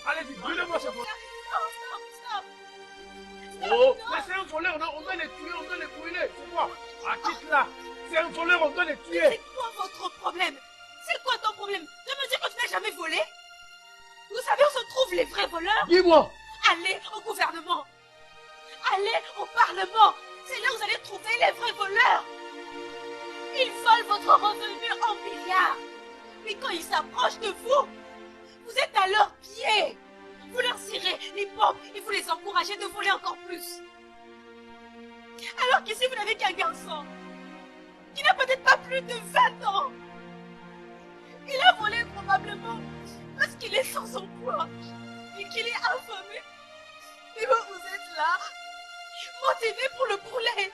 Allez-y, brûlez-moi ce voleur. Stop. Oh, mais c'est un voleur, on doit les tuer, on doit les brûler. C'est quoi? Arrête là. C'est un voleur, on doit les tuer. C'est quoi votre problème? C'est quoi ton problème? De me dire que tu n'as jamais volé? Vous savez où se trouvent les vrais voleurs? Dis-moi. Allez au gouvernement. Allez au Parlement. C'est là où vous allez trouver les vrais voleurs. Ils volent votre revenu en milliards. Mais quand ils s'approchent de vous, vous êtes à leurs pieds. Vous leur tirez les bombes et vous les encouragez de voler encore plus. Alors qu'ici, vous n'avez qu'un garçon qui n'a peut-être pas plus de 20 ans. Il a volé probablement parce qu'il est sans emploi et qu'il est affamé. Et vous, vous êtes là, motivé pour le brûler.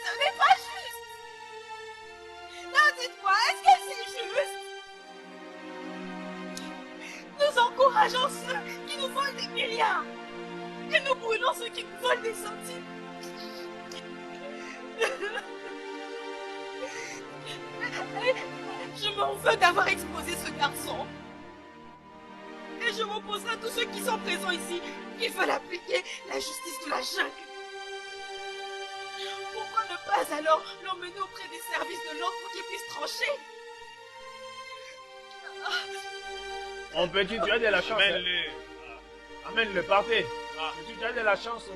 Ce n'est pas juste. Non, dites-moi, est-ce que c'est juste? Nous encourageons ceux qui nous volent des milliards. Et nous brûlons ceux qui nous volent des centimes. Je m'en veux d'avoir exposé ce garçon. Et je m'opposerai à tous ceux qui sont présents ici, qui veulent appliquer la justice de la jungle. Pourquoi ne pas alors l'emmener auprès des services de l'ordre pour qu'ils puissent trancher? Mon petit, tu as de la chance. Amène-le, partez. Tu as de la chance.